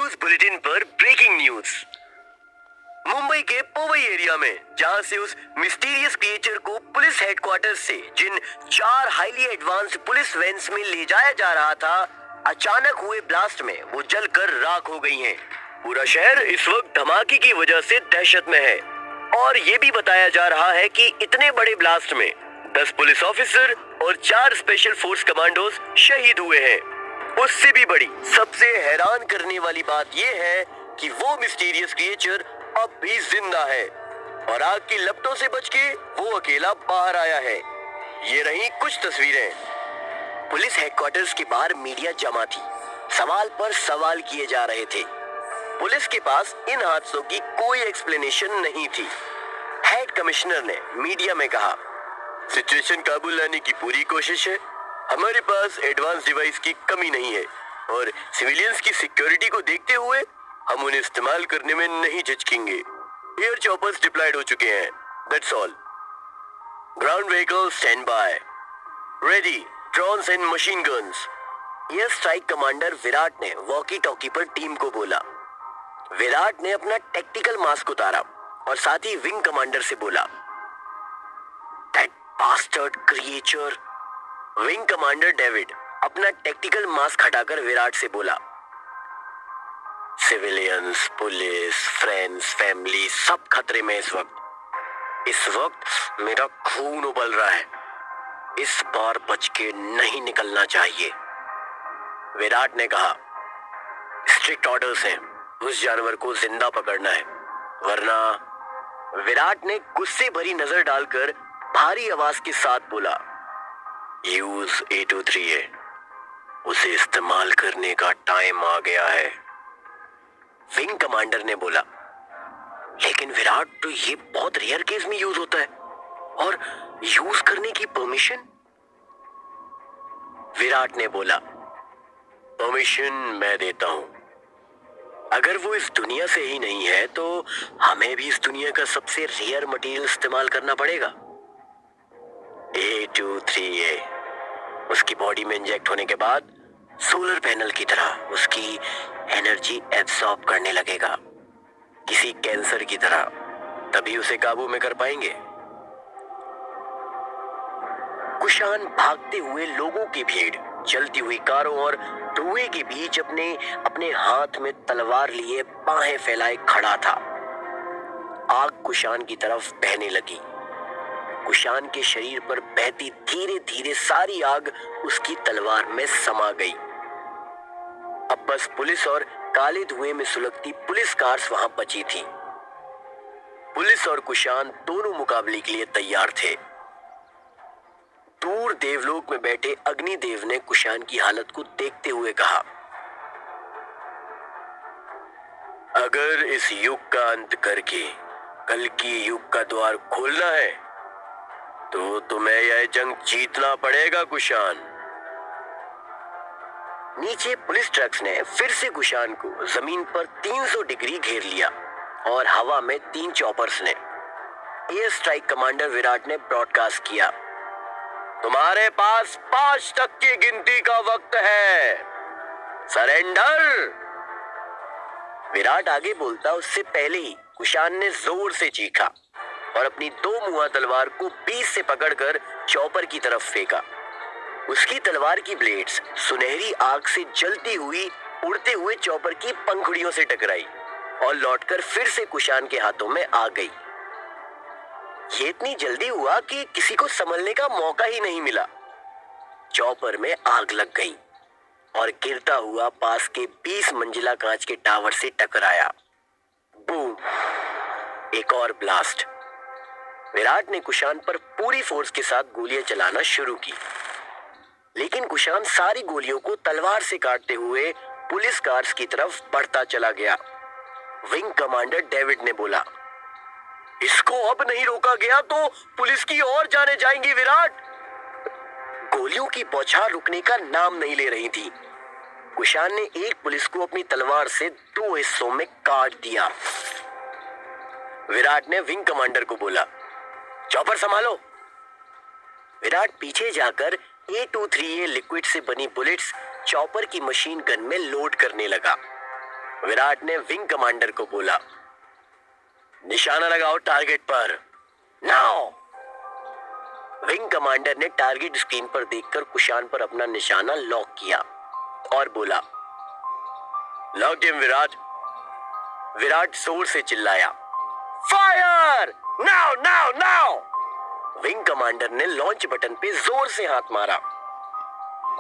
News bulletin पर breaking news. Mumbai के Pawai area में जहां से उस मिस्टीरियस क्रिएचर को पुलिस हेडक्वार्टर से जिन 4 हाईली एडवांस्ड पुलिस वैन्स में ले जाया जा रहा था, अचानक हुए ब्लास्ट में वो जलकर राख हो गई हैं। पूरा शहर इस वक्त धमाके की वजह से दहशत में है और ये भी बताया जा रहा है कि इतने बड़े ब्लास्ट में 10 पुलिस ऑफिसर और 4 स्पेशल फोर्स कमांडोज शहीद हुए हैं। उससे भी बड़ी, सबसे हैरान करने वाली बात यह है कि वो मिस्टीरियस क्रिएचर अब भी जिंदा है और आग की लपटों से बच के वो अकेला बाहर आया है। ये रही कुछ तस्वीरें। पुलिस हेडक्वार्टर्स के बाहर मीडिया जमा थी, सवाल पर सवाल किए जा रहे थे। पुलिस के पास इन हादसों की कोई एक्सप्लेनेशन नहीं थी। हेड कमिश्नर ने मीडिया में कहा, सिचुएशन काबू लाने की पूरी कोशिश है। हमारे पास एडवांस डिवाइस की कमी नहीं है और सिविलियंस की सिक्योरिटी को देखते हुए हम उन्हें इस्तेमाल करने में नहीं झिझकेंगे। एयर चॉपर्स डिप्लॉयड हो चुके हैं, that's all. Ground vehicle stand by, ready, drones and machine guns. Air strike commander Virat ने वॉकी टॉकी पर टीम को बोला। विराट ने अपना टेक्टिकल मास्क उतारा और साथ ही विंग कमांडर से बोला, that bastard creature. Wing commander David अपना टेक्टिकल मास्क हटाकर विराट से बोला, सिविलियंस, पुलिस, फ्रेंड्स, फैमिली सब खतरे में इस वक्त मेरा खून उबल रहा है। इस बार बच के नहीं निकलना चाहिए। विराट ने कहा, स्ट्रिक्ट ऑर्डर्स हैं, उस जानवर को जिंदा पकड़ना है वरना। विराट ने गुस्से भरी नजर डालकर भारी आवाज के साथ बोला, यूज A23A, उसे इस्तेमाल करने का टाइम आ गया है। विंग कमांडर ने बोला, लेकिन विराट, तो ये बहुत रेयर केस में यूज होता है और यूज करने की परमिशन। विराट ने बोला, परमिशन मैं देता हूं। अगर वो इस दुनिया से ही नहीं है तो हमें भी इस दुनिया का सबसे रेयर मटेरियल इस्तेमाल करना पड़ेगा। A23A उसकी बॉडी में इंजेक्ट होने के बाद सोलर पैनल की तरह उसकी एनर्जी एब्सॉर्ब करने लगेगा, किसी कैंसर की तरह। तभी उसे काबू में कर पाएंगे। कुशान भागते हुए लोगों की भीड़, जलती हुई कारों और धुएं के बीच अपने अपने हाथ में तलवार लिए बाहें फैलाए खड़ा था। आग कुशान की तरफ बहने लगी। कुशान के शरीर पर बहती धीरे धीरे सारी आग उसकी तलवार में समा गई। अब बस पुलिस और काले धुएं में सुलगती पुलिस कार्स वहां बची थी। पुलिस और कुशान दोनों मुकाबले के लिए तैयार थे। दूर देवलोक में बैठे अग्निदेव ने कुशान की हालत को देखते हुए कहा, अगर इस युग का अंत करके कल की युग का द्वार खोलना है तो तुम्हें यह जंग जीतना पड़ेगा कुशान। नीचे पुलिस ट्रक्स ने फिर से कुशान को जमीन पर 300 डिग्री घेर लिया और हवा में 3 चॉपर्स ने। एयर स्ट्राइक कमांडर विराट ने ब्रॉडकास्ट किया, तुम्हारे पास 5 तक की गिनती का वक्त है, सरेंडर। विराट आगे बोलता उससे पहले ही कुशान ने जोर से चीखा और अपनी 2 मुआ तलवार को 20 से पकड़कर चॉपर की तरफ फेंका। उसकी तलवार की ब्लेड्स सुनहरी आग से जलती हुई उड़ते हुए चॉपर की पंखुड़ियों से टकराई और लौटकर फिर से कुशान के हाथों में आ गई। ये इतनी जल्दी हुआ कि किसी को संभलने का मौका ही नहीं मिला। चॉपर में आग लग गई और गिरता हुआ पास के 20 मंजिला कांच के टावर से टकराया। बूम! एक और ब्लास्ट। विराट ने कुशान पर पूरी फोर्स के साथ गोलियां चलाना शुरू की, लेकिन कुशान सारी गोलियों को तलवार से काटते हुए पुलिस कार्स की तरफ बढ़ता चला गया। विंग कमांडर डेविड ने बोला, इसको अब नहीं रोका गया तो पुलिस की और जाने जाएंगी विराट। गोलियों की बौछार रुकने का नाम नहीं ले रही थी। कुशान ने एक पुलिस को अपनी तलवार से 2 हिस्सों में काट दिया। विराट ने विंग कमांडर को बोला, चॉपर संभालो। विराट पीछे जाकर A23A लिक्विड से बनी बुलेट्स चॉपर की मशीन गन में लोड करने लगा। विराट ने विंग कमांडर को बोला, निशाना लगाओ टारगेट पर, नाउ। विंग कमांडर ने टारगेट स्क्रीन पर देखकर कुशान पर अपना निशाना लॉक किया और बोला, लॉक हिम विराट। विराट जोर से चिल्लाया, fire now now now. Wing commander ने लॉन्च बटन पे जोर से हाथ मारा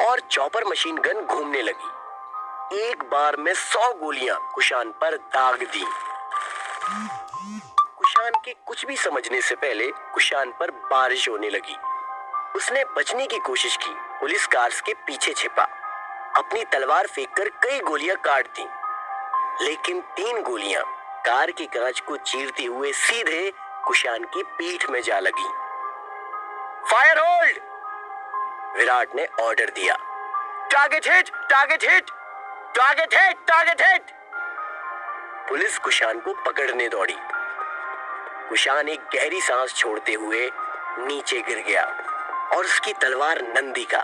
और चॉपर मशीन गन घूमने लगी। एक बार में 100 गोलियां कुशान पर दाग दी। कुशान के कुछ भी समझने से पहले कुशान पर बारिश होने लगी। उसने बचने की कोशिश की, पुलिस कार्स के पीछे छिपा, अपनी तलवार फेंककर कई गोलियां काट दी, लेकिन 3 गोलियां कार की कांच को चीरते हुए सीधे कुशान की पीठ में जा लगी। फायर होल्ड, विराट ने ऑर्डर दिया। Target hit, target hit, target hit, target hit. Police Kushan को पकड़ने दौड़ी। कुशान एक गहरी सांस छोड़ते हुए नीचे गिर गया और उसकी तलवार नंदी का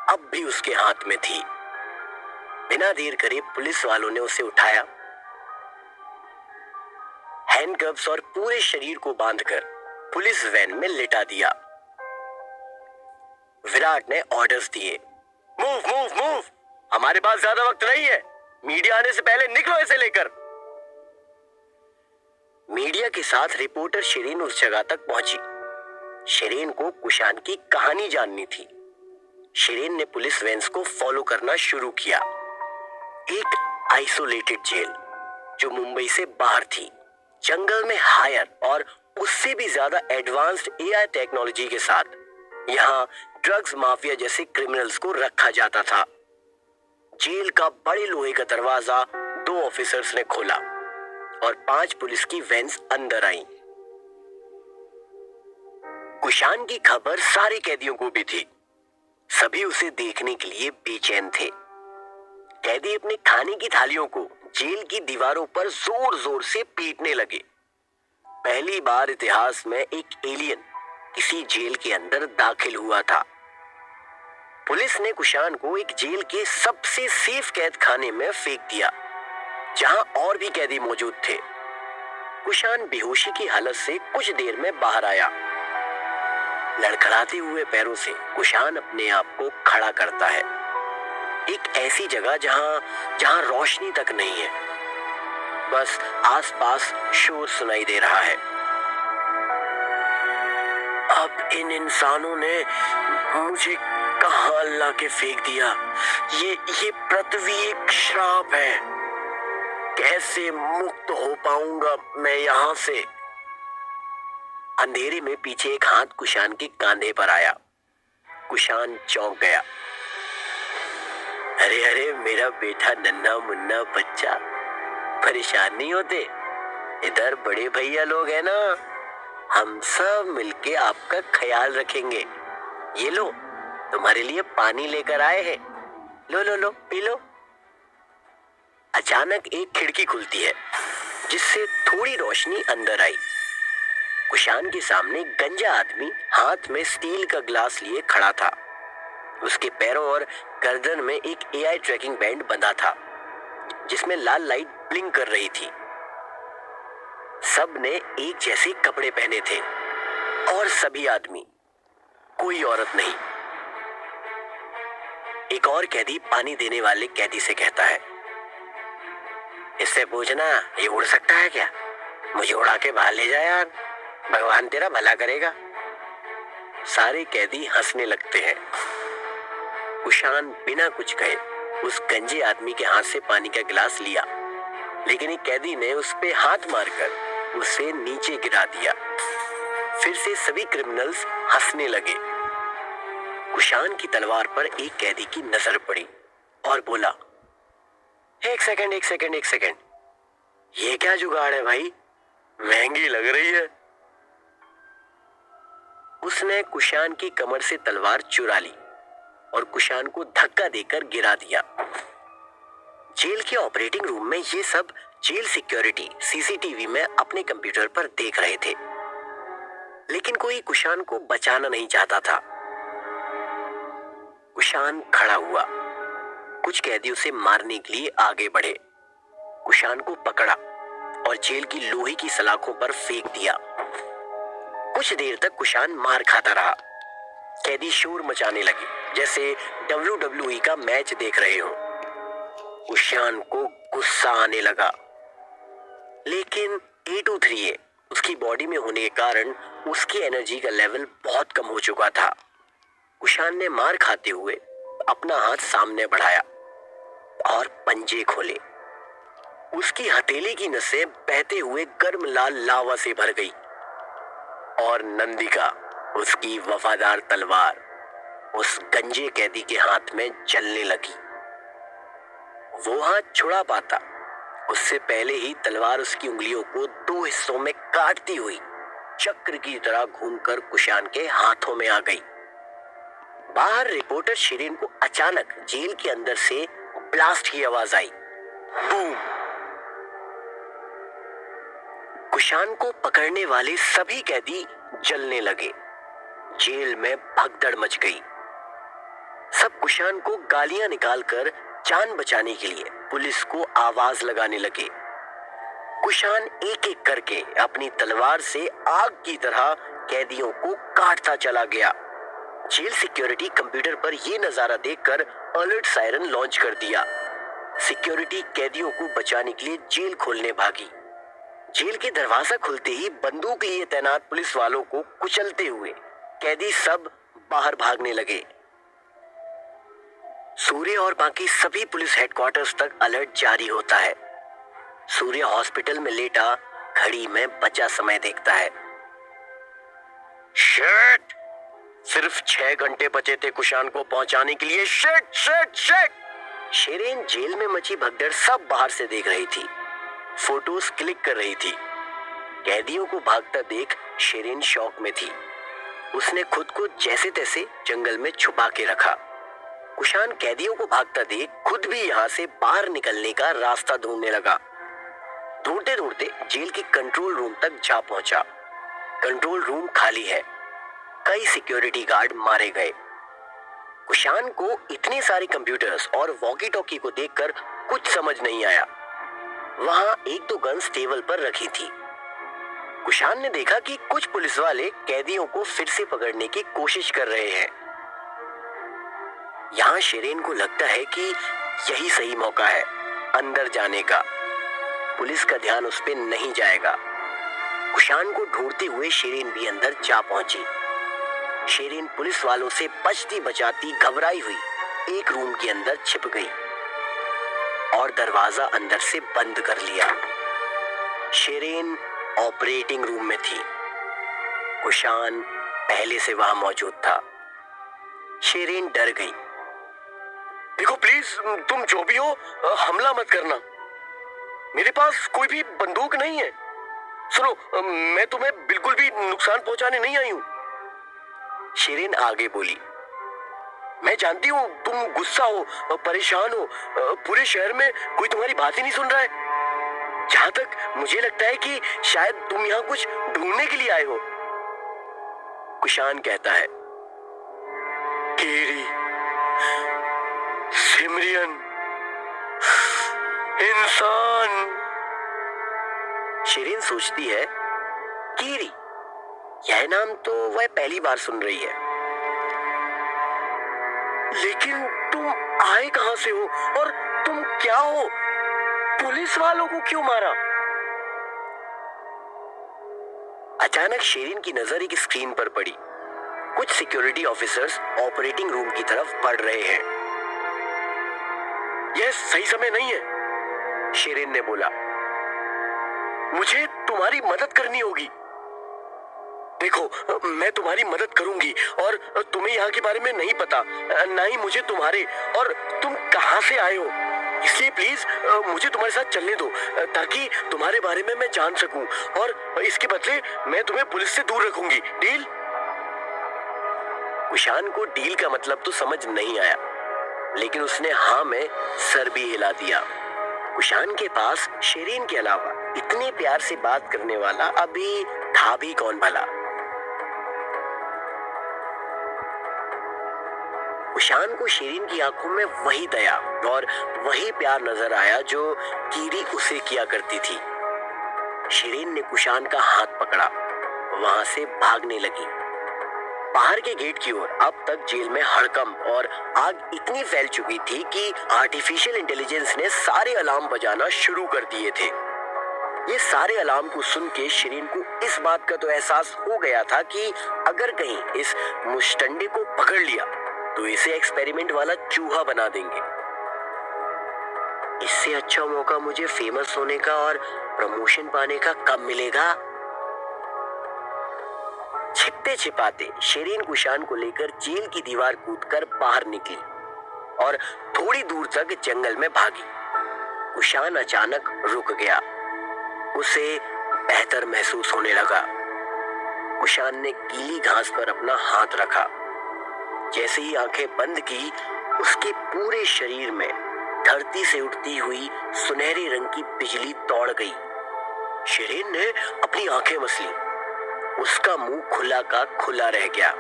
अब भी उसके हाथ में थी। बिना देर करे पुलिस वालों ने उसे उठाया, हैंडकफ्स और पूरे शरीर को बांधकर पुलिस वैन में लिटा दिया। विराट ने ऑर्डर्स दिए, मूव मूव मूव, हमारे पास ज्यादा वक्त नहीं है, मीडिया आने से पहले निकलो इसे लेकर। मीडिया के साथ रिपोर्टर शिरीन उस जगह तक पहुंची। शिरीन को कुशान की कहानी जाननी थी। शिरीन ने पुलिस वैन्स को फॉलो करना शुरू किया। एक आइसोलेटेड जेल जो मुंबई से बाहर थी, जंगल में हायर और उससे भी ज्यादा एडवांस्ड एआई टेक्नोलॉजी के साथ यहाँ ड्रग्स माफिया जैसे क्रिमिनल्स को रखा जाता था। जेल का बड़े लोहे का दरवाजा 2 ऑफिसर्स ने खोला और 5 पुलिस की वैन्स अंदर आईं। कुशान की खबर सारे कैदियों को भी थी। सभी उसे देखने के लिए बेचैन थे। कैदी अपने खाने की थालियों को जेल की दीवारों पर जोर जोर से पीटने लगे। पहली बार इतिहास में एक एलियन किसी जेल के अंदर दाखिल हुआ था। पुलिस ने कुशान को एक जेल के सबसे सेफ कैद खाने में फेंक दिया, जहां और भी कैदी मौजूद थे। कुशान बेहोशी की हालत से कुछ देर में बाहर आया। लड़खड़ाते हुए पैरों से कुशान अपने आप को खड़ा करता है, एक ऐसी जगह जहां रोशनी तक नहीं है, बस आसपास शोर सुनाई दे रहा है। अब इन इंसानों ने मुझे कहां ला के फेंक दिया? ये पृथ्वी एक श्राप है। कैसे मुक्त हो पाऊंगा मैं यहां से? अंधेरे में पीछे एक हाथ कुशान के कंधे पर आया। कुशान चौंक गया। अरे अरे, मेरा बेटा नन्हा मुन्ना बच्चा, परेशान नहीं होते? इधर बड़े भैया लोग हैं ना, हम सब मिलके आपका ख्याल रखेंगे। ये लो, तुम्हारे लिए पानी लेकर आए हैं, लो लो लो, पी लो। अचानक एक खिड़की खुलती है, जिससे थोड़ी रोशनी अंदर आई। कुशान के सामने गंजा आदमी हाथ में स्टील का ग्लास लिए खड़ा था। उसके पैरों और गर्दन में एक एआई ट्रैकिंग बैंड बंधा था, जिसमें लाल लाइट ब्लिंक कर रही थी। सब ने एक जैसे कपड़े पहने थे और सभी आदमी, कोई औरत नहीं। एक और कैदी पानी देने वाले कैदी से कहता है, इससे पूछना ये उड़ सकता है क्या? मुझे उड़ा के बाहर ले जाए यार, भगवान तेरा भला करेगा। सारे कैदी हंसने लगते हैं। कुशान बिना कुछ कहे उस गंजे आदमी के हाथ से पानी का गिलास लिया, लेकिन एक कैदी ने उस पे हाथ मारकर उसे नीचे गिरा दिया। फिर से सभी क्रिमिनल्स हंसने लगे। कुशान की तलवार पर एक कैदी की नजर पड़ी और बोला, एक सेकंड एक सेकंड एक सेकंड, ये क्या जुगाड़ है भाई, महंगी लग रही है। उसने कुशान की कमर से तलवार चुरा ली और कुशान को धक्का देकर गिरा दिया। जेल के ऑपरेटिंग रूम में ये सब जेल सिक्योरिटी सीसीटीवी में अपने कंप्यूटर पर देख रहे थे, लेकिन कोई कुशान को बचाना नहीं चाहता था। कुशान खड़ा हुआ। कुछ कैदी उसे मारने के लिए आगे बढ़े, कुशान को पकड़ा और जेल की लोहे की सलाखों पर फेंक दिया। कुछ देर तक कुशान मार खाता रहा। कैदी शोर मचाने लगे जैसे WWE का मैच देख रहे हो। कुशान को गुस्सा आने लगा, लेकिन 823A उसकी बॉडी में होने के कारण उसकी एनर्जी का लेवल बहुत कम हो चुका था। कुशान ने मार खाते हुए अपना हाथ सामने बढ़ाया और पंजे खोले। उसकी हथेली की नसें बहते हुए गर्म लाल लावा से भर गई और नंदिका, उसकी वफादार तलवार, उस गंजे कैदी के हाथ में जलने लगी। वो हाथ छुड़ा पाता उससे पहले ही तलवार उसकी उंगलियों को 2 हिस्सों में काटती हुई चक्र की तरह घूमकर कुशान के हाथों में आ गई। बाहर रिपोर्टर शिरीन को अचानक जेल के अंदर से ब्लास्ट की आवाज आई। बूम! कुशान को पकड़ने वाले सभी कैदी जलने लगे। जेल में भगदड़ मच गई। सब कुशान को गालियां निकालकर जान बचाने के लिए पुलिस को आवाज लगाने लगे। कुशान एक एक करके अपनी तलवार से आग की तरह कैदियों को काटता चला गया। जेल सिक्योरिटी कंप्यूटर पर यह नजारा देखकर अलर्ट सायरन लॉन्च कर दिया। सिक्योरिटी कैदियों को बचाने के लिए जेल खोलने भागी। जेल के दरवाजा खुलते ही बंदूक लिए तैनात पुलिस वालों को कुचलते हुए कैदी सब बाहर भागने लगे। सूर्य और बाकी सभी पुलिस हेडक्वार्टर्स तक अलर्ट जारी होता है। सूर्य हॉस्पिटल में लेटा घड़ी में बचा समय देखता है। शिट! सिर्फ 6 घंटे बचे थे कुशान को पहुंचाने के लिए। Shit shit shit! Shirin jail में मची भगदड़ सब बाहर से देख रही थी, फोटोज क्लिक कर रही थी। कैदियों को भागता देख शिरीन शॉक में थी। उसने खुद को जैसे तैसे जंगल में छुपा के रखा। कुशान कैदियों को भागता देख खुद भी यहां से बाहर निकलने का रास्ता ढूंढने लगा। ढूंढते ढूंढते जेल के कंट्रोल रूम तक जा पहुंचा। कंट्रोल रूम खाली है। कई सिक्योरिटी गार्ड मारे गए। कुशान को इतने सारे कंप्यूटर्स और वॉकी टॉकी को देखकर कुछ समझ नहीं आया। वहां 1-2 गन्स टेबल पर रखी थी। कुशान ने देखा कि कुछ पुलिस वाले कैदियों को फिर से पकड़ने की कोशिश कर रहे हैं। यहां शिरीन को लगता है कि यही सही मौका है अंदर जाने का। पुलिस का ध्यान उस पर नहीं जाएगा। कुशान को ढूंढते हुए शिरीन भी अंदर जा पहुंची। शिरीन पुलिस वालों से बचती बचाती घबराई हुई एक रूम के अंदर छिप गई और दरवाजा अंदर से बंद कर लिया। शिरीन ऑपरेटिंग रूम में थी। कुशान पहले से वहां मौजूद था। शिरीन डर गई। देखो प्लीज, तुम जो भी हो हमला मत करना। मेरे पास कोई भी बंदूक नहीं है। सुनो, मैं तुम्हें बिल्कुल भी नुकसान पहुंचाने नहीं आई हूं। शिरीन आगे बोली, मैं जानती हूं तुम गुस्सा हो, परेशान हो। पूरे शहर में कोई तुम्हारी बात ही नहीं सुन रहा है। जहां तक मुझे लगता है कि शायद तुम यहां कुछ ढूंढने के लिए आए हो। कुशान कहता है, कीरी, सिमरियन, इंसान। शिरीन सोचती है, कीरी, यह नाम तो वह पहली बार सुन रही है। लेकिन तुम आए कहां से हो और तुम क्या हो? पुलिस वालों को क्यों मारा? अचानक शिरीन की नजर एक स्क्रीन पर पड़ी। कुछ सिक्योरिटी ऑफिसर्स ऑपरेटिंग रूम की तरफ बढ़ रहे हैं। यह सही समय नहीं है, शिरीन ने बोला। मुझे तुम्हारी मदद करनी होगी। देखो, मैं तुम्हारी मदद करूंगी और तुम्हें यहाँ के बारे में नहीं पता, ना ही मुझे तुम्हारे, और तुम कहां से आए हो। इसलिए प्लीज मुझे तुम्हारे साथ चलने दो ताकि तुम्हारे बारे में मैं जान सकूं, और इसके बदले मैं तुम्हें पुलिस से दूर रखूंगी। डील? कुशान को डील का मतलब तो समझ नहीं आया, लेकिन उसने हाँ में सर भी हिला दिया। कुशान के पास शिरीन के अलावा इतने प्यार से बात करने वाला अभी था भी कौन भला। कुशान को शिरीन की आंखों में वही दया और वही प्यार नजर आया जो कीरी उसे किया करती थी। शिरीन ने कुशान का हाथ पकड़ा, वहां से भागने लगी। बाहर के गेट की ओर अब तक जेल में हड़कंप और आग इतनी फैल चुकी थी कि आर्टिफिशियल इंटेलिजेंस ने सारे अलार्म बजाना शुरू कर दिए थे। ये सारे अलार्म को सुन के शिरीन को इस बात का तो एहसास हो गया था कि अगर कहीं इस मुस्टंडे को पकड़ लिया तो इसे एक्सपेरिमेंट वाला चूहा बना देंगे। इससे अच्छा मौका मुझे फेमस होने का और प्रमोशन पाने का कब मिलेगा? छिपते छिपाते शिरीन कुशान को लेकर जेल की दीवार कूदकर बाहर निकली और थोड़ी दूर तक जंगल में भागी। कुशान अचानक रुक गया, उसे बेहतर महसूस होने लगा। कुशान ने गीली घास पर अपना हाथ रखा। जैसे ही आंखें बंद की, उसके पूरे शरीर में धरती से उठती हुई सुनहरे रंग की बिजली दौड़ गई। शिरीन ने अपनी आंखें मसली, उसका मुंह खुला का खुला रह गया।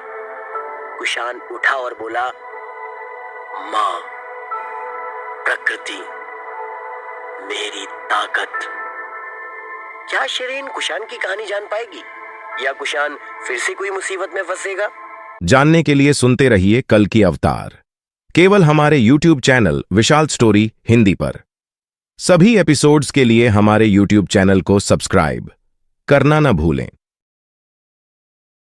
कुशान उठा और बोला, मां, प्रकृति, मेरी ताकत। क्या शिरीन कुशान की कहानी जान पाएगी या कुशान फिर से कोई मुसीबत में फंसेगा? जानने के लिए सुनते रहिए कल की अवतार, केवल हमारे YouTube चैनल विशाल स्टोरी हिंदी पर। सभी एपिसोड्स के लिए हमारे YouTube चैनल को सब्सक्राइब करना न भूलें।